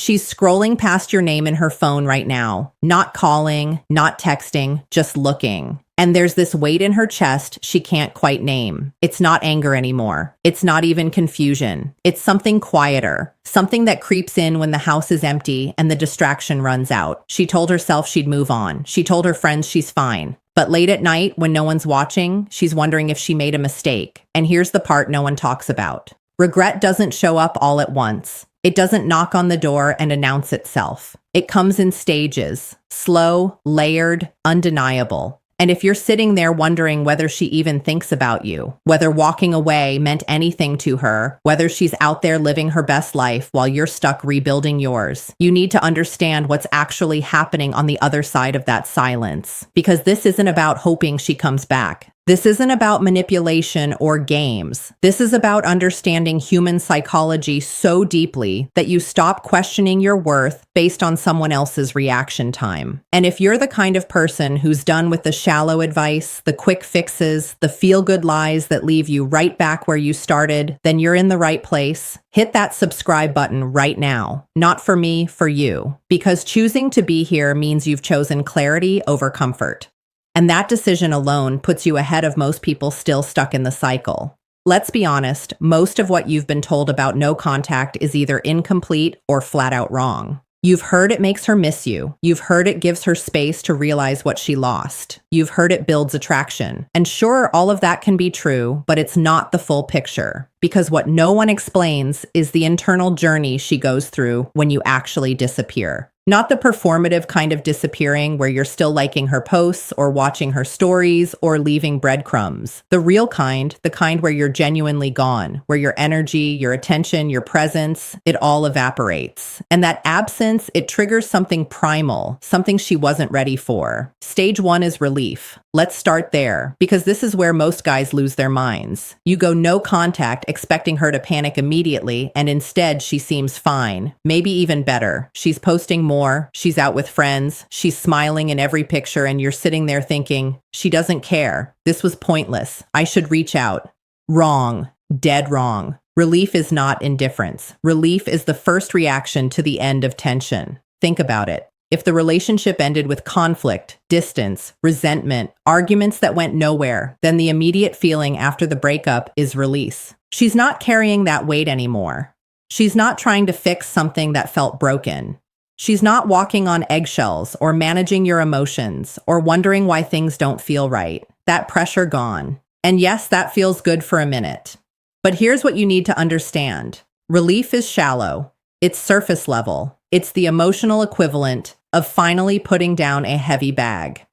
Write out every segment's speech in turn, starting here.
She's scrolling past your name in her phone right now, not calling, not texting, just looking. And there's this weight in her chest she can't quite name. It's not anger anymore. It's not even confusion. It's something quieter, something that creeps in when the house is empty and the distraction runs out. She told herself she'd move on. She told her friends she's fine. But late at night, when no one's watching, she's wondering if she made a mistake. And here's the part no one talks about. Regret doesn't show up all at once. It doesn't knock on the door and announce itself. It comes in stages, slow, layered, undeniable. And if you're sitting there wondering whether she even thinks about you, whether walking away meant anything to her, whether she's out there living her best life while you're stuck rebuilding yours, you need to understand what's actually happening on the other side of that silence. Because this isn't about hoping she comes back. This isn't about manipulation or games. This is about understanding human psychology so deeply that you stop questioning your worth based on someone else's reaction time. And if you're the kind of person who's done with the shallow advice, the quick fixes, the feel-good lies that leave you right back where you started, then you're in the right place. Hit that subscribe button right now. Not for me, for you. Because choosing to be here means you've chosen clarity over comfort. And that decision alone puts you ahead of most people still stuck in the cycle. Let's be honest, most of what you've been told about no contact is either incomplete or flat out wrong. You've heard it makes her miss you. You've heard it gives her space to realize what she lost. You've heard it builds attraction. And sure, all of that can be true, but it's not the full picture. Because what no one explains is the internal journey she goes through when you actually disappear. Not the performative kind of disappearing where you're still liking her posts or watching her stories or leaving breadcrumbs. The real kind, the kind where you're genuinely gone, where your energy, your attention, your presence, it all evaporates. And that absence, it triggers something primal, something she wasn't ready for. Stage 1 is relief. Let's start there, because this is where most guys lose their minds. You go no contact expecting her to panic immediately, and instead she seems fine, maybe even better. She's posting more, she's out with friends, she's smiling in every picture, and you're sitting there thinking, she doesn't care. This was pointless. I should reach out. Wrong. Dead wrong. Relief is not indifference. Relief is the first reaction to the end of tension. Think about it. If the relationship ended with conflict, distance, resentment, arguments that went nowhere, then the immediate feeling after the breakup is release. She's not carrying that weight anymore. She's not trying to fix something that felt broken. She's not walking on eggshells or managing your emotions or wondering why things don't feel right. That pressure gone. And yes, that feels good for a minute. But here's what you need to understand. Relief is shallow. It's surface level. It's the emotional equivalent of finally putting down a heavy bag.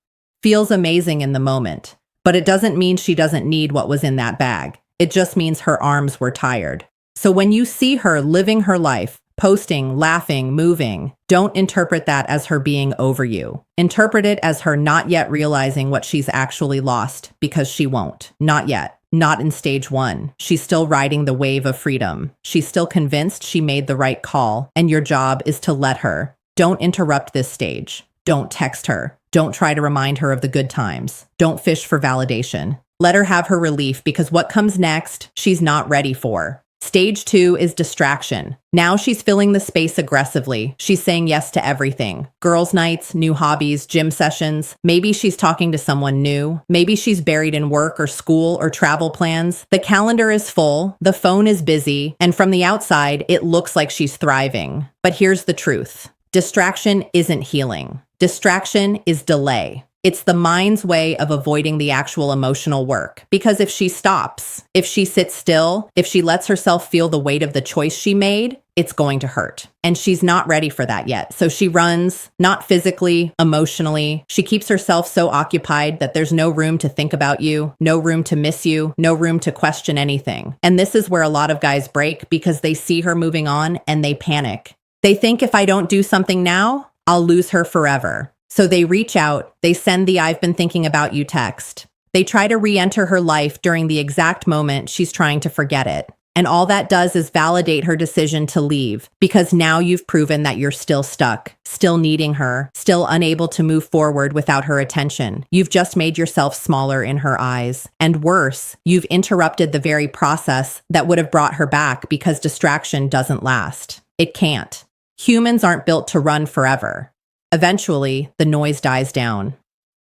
Feels amazing in the moment, but it doesn't mean she doesn't need what was in that bag. It just means her arms were tired. So when you see her living her life, posting, laughing, moving, don't interpret that as her being over you. Interpret it as her not yet realizing what she's actually lost, because she won't. Not yet. Not in stage 1. She's still riding the wave of freedom. She's still convinced she made the right call, and your job is to let her. Don't interrupt this stage. Don't text her. Don't try to remind her of the good times. Don't fish for validation. Let her have her relief, because what comes next, she's not ready for. Stage 2 is distraction. Now she's filling the space aggressively. She's saying yes to everything. Girls' nights, new hobbies, gym sessions. Maybe she's talking to someone new. Maybe she's buried in work or school or travel plans. The calendar is full. The phone is busy. And from the outside, it looks like she's thriving. But here's the truth. Distraction isn't healing. Distraction is delay. It's the mind's way of avoiding the actual emotional work. Because if she stops, if she sits still, if she lets herself feel the weight of the choice she made, it's going to hurt. And she's not ready for that yet. So she runs, not physically, emotionally. She keeps herself so occupied that there's no room to think about you, no room to miss you, no room to question anything. And this is where a lot of guys break, because they see her moving on and they panic. They think, if I don't do something now, I'll lose her forever. So they reach out, they send the "I've been thinking about you" text. They try to re-enter her life during the exact moment she's trying to forget it. And all that does is validate her decision to leave, because now you've proven that you're still stuck, still needing her, still unable to move forward without her attention. You've just made yourself smaller in her eyes. And worse, you've interrupted the very process that would have brought her back, because distraction doesn't last. It can't. Humans aren't built to run forever. Eventually, the noise dies down.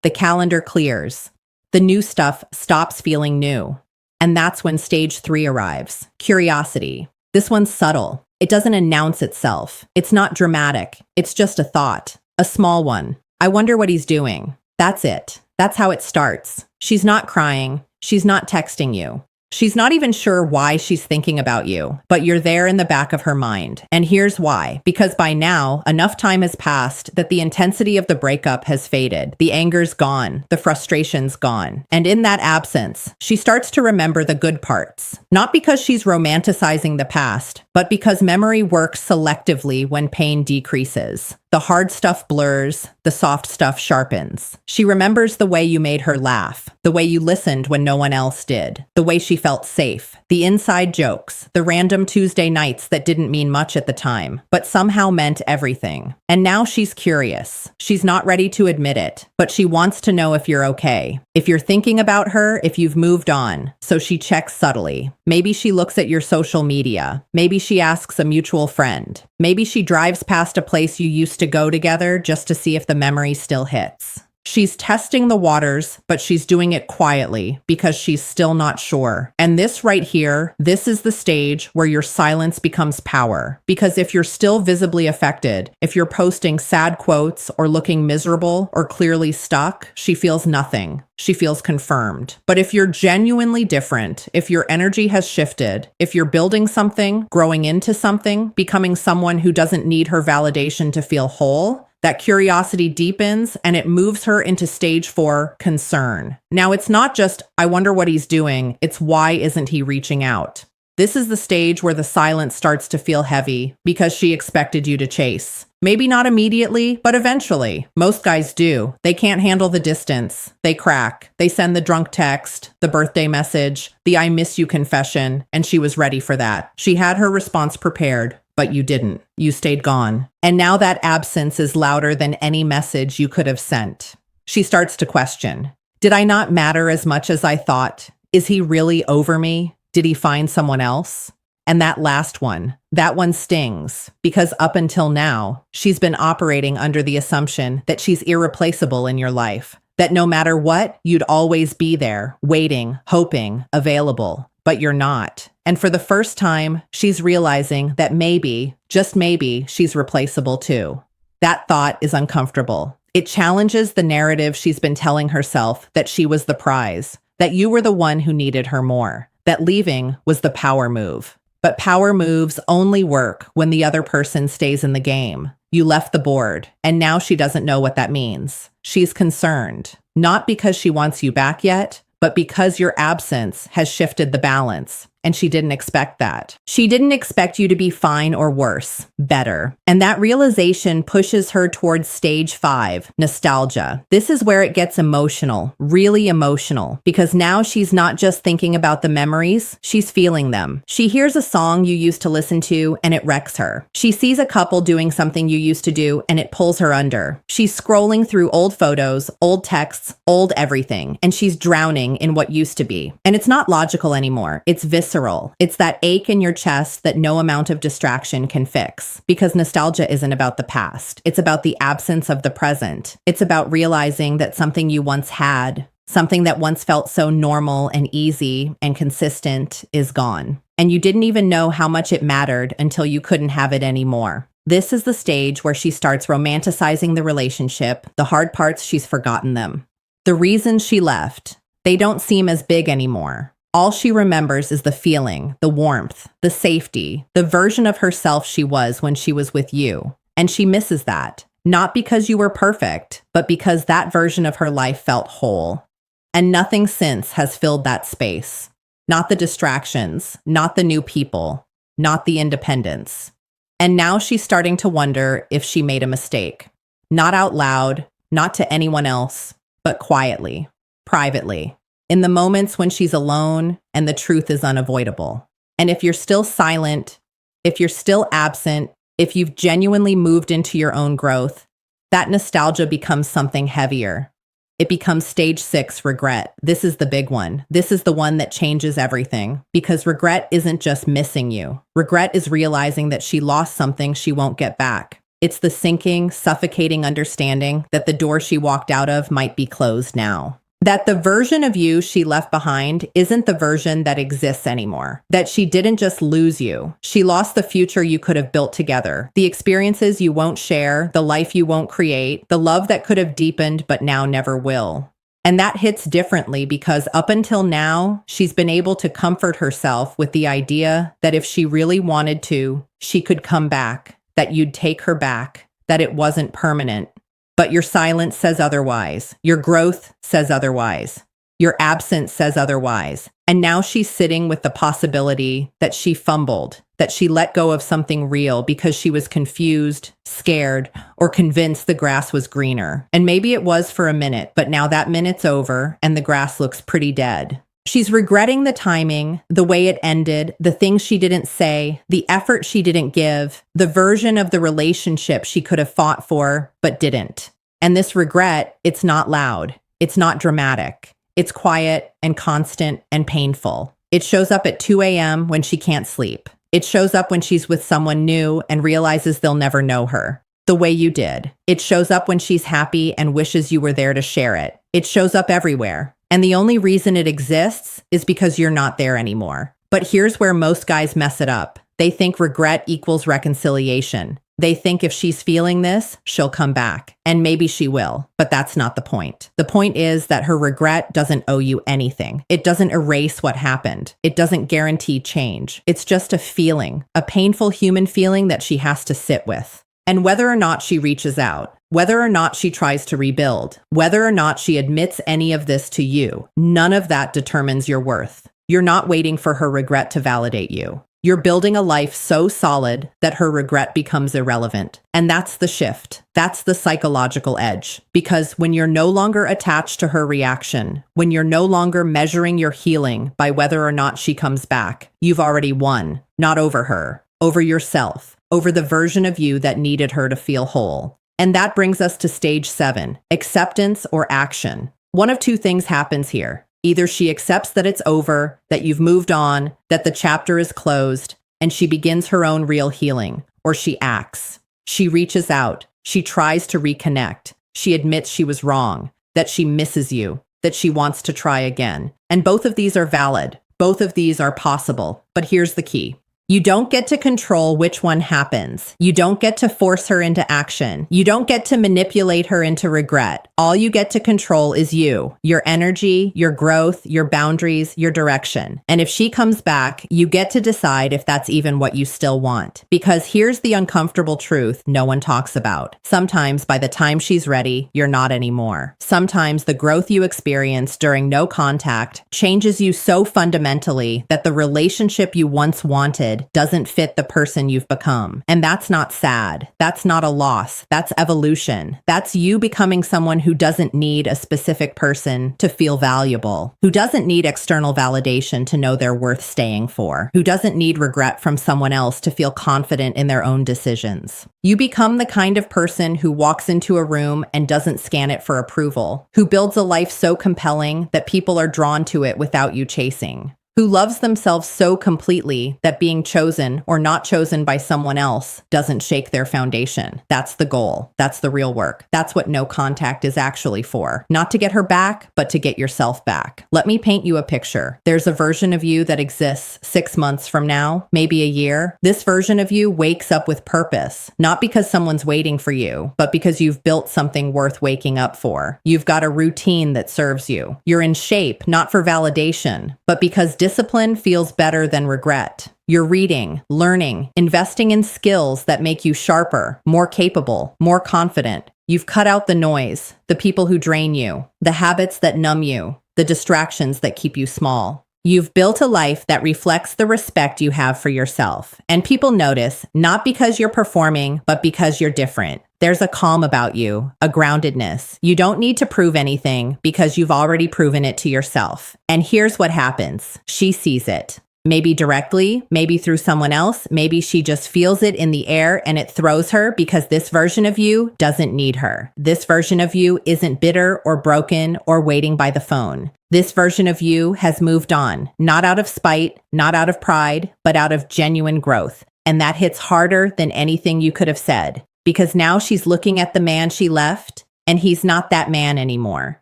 The calendar clears. The new stuff stops feeling new. And that's when stage 3 arrives. Curiosity. This one's subtle. It doesn't announce itself. It's not dramatic. It's just a thought. A small one. I wonder what he's doing. That's it. That's how it starts. She's not crying. She's not texting you. She's not even sure why she's thinking about you, but you're there in the back of her mind. And here's why. Because by now, enough time has passed that the intensity of the breakup has faded. The anger's gone. The frustration's gone. And in that absence, she starts to remember the good parts. Not because she's romanticizing the past, but because memory works selectively when pain decreases. The hard stuff blurs, the soft stuff sharpens. She remembers the way you made her laugh, the way you listened when no one else did, the way she felt safe, the inside jokes, the random Tuesday nights that didn't mean much at the time, but somehow meant everything. And now she's curious. She's not ready to admit it, but she wants to know if you're okay. If you're thinking about her, if you've moved on. So she checks subtly. Maybe she looks at your social media. Maybe she asks a mutual friend. Maybe she drives past a place you used to go together just to see if the memory still hits. She's testing the waters, but she's doing it quietly because she's still not sure. And this right here, this is the stage where your silence becomes power. Because if you're still visibly affected, if you're posting sad quotes or looking miserable or clearly stuck, she feels nothing. She feels confirmed. But if you're genuinely different, if your energy has shifted, if you're building something, growing into something, becoming someone who doesn't need her validation to feel whole, that curiosity deepens and it moves her into stage 4, concern. Now, it's not just, I wonder what he's doing, it's why isn't he reaching out? This is the stage where the silence starts to feel heavy because she expected you to chase. Maybe not immediately, but eventually. Most guys do. They can't handle the distance. They crack. They send the drunk text, the birthday message, the I miss you confession, and she was ready for that. She had her response prepared. But you didn't. You stayed gone. And now that absence is louder than any message you could have sent. She starts to question. Did I not matter as much as I thought? Is he really over me? Did he find someone else? And that last one, that one stings. Because up until now, she's been operating under the assumption that she's irreplaceable in your life. That no matter what, you'd always be there, waiting, hoping, available. But you're not. And for the first time, she's realizing that maybe, just maybe, she's replaceable too. That thought is uncomfortable. It challenges the narrative she's been telling herself that she was the prize, that you were the one who needed her more, that leaving was the power move. But power moves only work when the other person stays in the game. You left the board, and now she doesn't know what that means. She's concerned, not because she wants you back yet, but because your absence has shifted the balance. And she didn't expect that. She didn't expect you to be fine or worse, better. And that realization pushes her towards stage 5, nostalgia. This is where it gets emotional, really emotional, because now she's not just thinking about the memories, she's feeling them. She hears a song you used to listen to and it wrecks her. She sees a couple doing something you used to do and it pulls her under. She's scrolling through old photos, old texts, old everything, and she's drowning in what used to be. And it's not logical anymore. It's visceral. It's that ache in your chest that no amount of distraction can fix. Because nostalgia isn't about the past. It's about the absence of the present. It's about realizing that something you once had, something that once felt so normal and easy and consistent, is gone. And you didn't even know how much it mattered until you couldn't have it anymore. This is the stage where she starts romanticizing the relationship. The hard parts, she's forgotten them. The reasons she left, they don't seem as big anymore. All she remembers is the feeling, the warmth, the safety, the version of herself she was when she was with you. And she misses that, not because you were perfect, but because that version of her life felt whole. And nothing since has filled that space. Not the distractions, not the new people, not the independence. And now she's starting to wonder if she made a mistake. Not out loud, not to anyone else, but quietly, privately. In the moments when she's alone and the truth is unavoidable. And if you're still silent, if you're still absent, if you've genuinely moved into your own growth, that nostalgia becomes something heavier. It becomes stage 6, regret. This is the big one. This is the one that changes everything, because regret isn't just missing you. Regret is realizing that she lost something she won't get back. It's the sinking, suffocating understanding that the door she walked out of might be closed now. That the version of you she left behind isn't the version that exists anymore. That she didn't just lose you. She lost the future you could have built together. The experiences you won't share, the life you won't create, the love that could have deepened but now never will. And that hits differently because up until now, she's been able to comfort herself with the idea that if she really wanted to, she could come back. That you'd take her back, that it wasn't permanent. But your silence says otherwise. Your growth says otherwise. Your absence says otherwise. And now she's sitting with the possibility that she fumbled, that she let go of something real because she was confused, scared, or convinced the grass was greener. And maybe it was for a minute, but now that minute's over and the grass looks pretty dead. She's regretting the timing, the way it ended, the things she didn't say, the effort she didn't give, the version of the relationship she could have fought for but didn't. And this regret, it's not loud. It's not dramatic. It's quiet and constant and painful. It shows up at 2 a.m. when she can't sleep. It shows up when she's with someone new and realizes they'll never know her the way you did. It shows up when she's happy and wishes you were there to share it. It shows up everywhere. And the only reason it exists is because you're not there anymore. But here's where most guys mess it up. They think regret equals reconciliation. They think if she's feeling this, she'll come back. And maybe she will, but that's not the point. The point is that her regret doesn't owe you anything. It doesn't erase what happened. It doesn't guarantee change. It's just a feeling, a painful human feeling that she has to sit with. And whether or not she reaches out, whether or not she tries to rebuild, whether or not she admits any of this to you, none of that determines your worth. You're not waiting for her regret to validate you. You're building a life so solid that her regret becomes irrelevant. And that's the shift. That's the psychological edge. Because when you're no longer attached to her reaction, when you're no longer measuring your healing by whether or not she comes back, you've already won. Not over her, over yourself, over the version of you that needed her to feel whole. And that brings us to stage 7, acceptance or action. One of two things happens here. Either she accepts that it's over, that you've moved on, that the chapter is closed, and she begins her own real healing, or she acts. She reaches out. She tries to reconnect. She admits she was wrong, that she misses you, that she wants to try again. And both of these are valid. Both of these are possible. But here's the key. You don't get to control which one happens. You don't get to force her into action. You don't get to manipulate her into regret. All you get to control is you, your energy, your growth, your boundaries, your direction. And if she comes back, you get to decide if that's even what you still want. Because here's the uncomfortable truth no one talks about. Sometimes by the time she's ready, you're not anymore. Sometimes the growth you experience during no contact changes you so fundamentally that the relationship you once wanted doesn't fit the person you've become. And that's not sad. That's not a loss. That's evolution. That's you becoming someone who doesn't need a specific person to feel valuable, who doesn't need external validation to know they're worth staying for, who doesn't need regret from someone else to feel confident in their own decisions. You become the kind of person who walks into a room and doesn't scan it for approval, who builds a life so compelling that people are drawn to it without you chasing, who loves themselves so completely that being chosen or not chosen by someone else doesn't shake their foundation. That's the goal. That's the real work. That's what no contact is actually for. Not to get her back, but to get yourself back. Let me paint you a picture. There's a version of you that exists 6 months from now, maybe a year. This version of you wakes up with purpose, not because someone's waiting for you, but because you've built something worth waking up for. You've got a routine that serves you. You're in shape, not for validation, but because discipline feels better than regret. You're reading, learning, investing in skills that make you sharper, more capable, more confident. You've cut out the noise, the people who drain you, the habits that numb you, the distractions that keep you small. You've built a life that reflects the respect you have for yourself. And people notice, not because you're performing, but because you're different. There's a calm about you, a groundedness. You don't need to prove anything because you've already proven it to yourself. And here's what happens. She sees it. Maybe directly, maybe through someone else, maybe she just feels it in the air and it throws her because this version of you doesn't need her. This version of you isn't bitter or broken or waiting by the phone. This version of you has moved on, not out of spite, not out of pride, but out of genuine growth. And that hits harder than anything you could have said, because now she's looking at the man she left, and he's not that man anymore.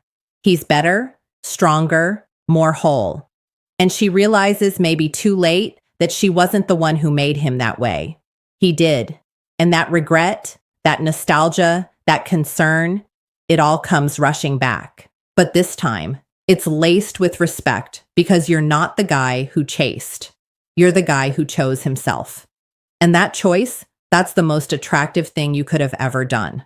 He's better, stronger, more whole. And she realizes maybe too late that she wasn't the one who made him that way. He did. And that regret, that nostalgia, that concern, it all comes rushing back. But this time, it's laced with respect because you're not the guy who chased. You're the guy who chose himself. And that choice, that's the most attractive thing you could have ever done.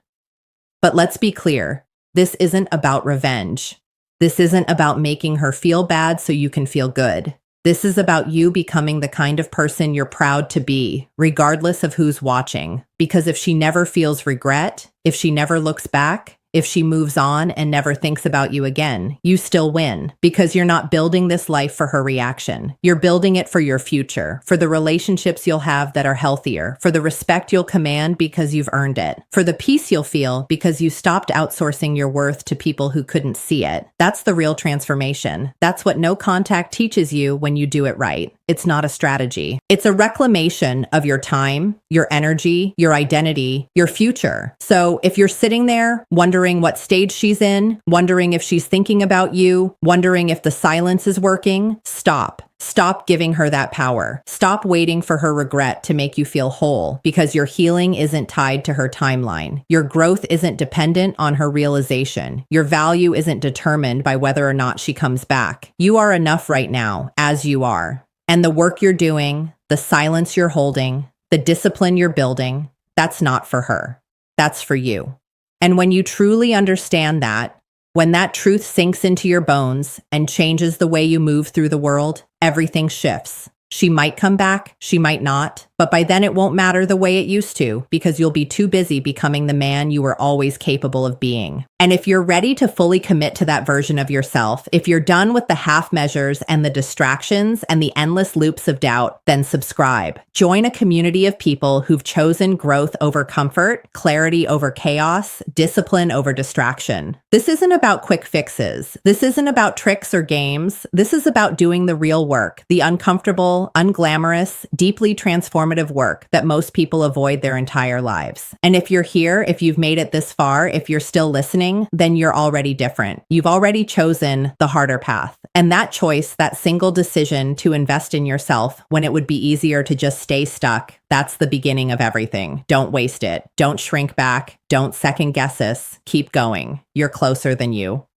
But let's be clear, this isn't about revenge. This isn't about making her feel bad so you can feel good. This is about you becoming the kind of person you're proud to be, regardless of who's watching. Because if she never feels regret, if she never looks back, if she moves on and never thinks about you again, you still win because you're not building this life for her reaction. You're building it for your future, for the relationships you'll have that are healthier, for the respect you'll command because you've earned it, for the peace you'll feel because you stopped outsourcing your worth to people who couldn't see it. That's the real transformation. That's what no contact teaches you when you do it right. It's not a strategy. It's a reclamation of your time, your energy, your identity, your future. So if you're sitting there wondering what stage she's in, wondering if she's thinking about you, wondering if the silence is working, stop. Stop giving her that power. Stop waiting for her regret to make you feel whole because your healing isn't tied to her timeline. Your growth isn't dependent on her realization. Your value isn't determined by whether or not she comes back. You are enough right now, as you are. And the work you're doing, the silence you're holding, the discipline you're building, that's not for her. That's for you. And when you truly understand that, when that truth sinks into your bones and changes the way you move through the world, everything shifts. She might come back, she might not, but by then it won't matter the way it used to because you'll be too busy becoming the man you were always capable of being. And if you're ready to fully commit to that version of yourself, if you're done with the half measures and the distractions and the endless loops of doubt, then subscribe. Join a community of people who've chosen growth over comfort, clarity over chaos, discipline over distraction. This isn't about quick fixes. This isn't about tricks or games. This is about doing the real work, the uncomfortable, unglamorous, deeply transformative work that most people avoid their entire lives. And if you're here, if you've made it this far, if you're still listening, then you're already different. You've already chosen the harder path. And that choice, that single decision to invest in yourself when it would be easier to just stay stuck, that's the beginning of everything. Don't waste it. Don't shrink back. Don't second guess us. Keep going. You're closer than you.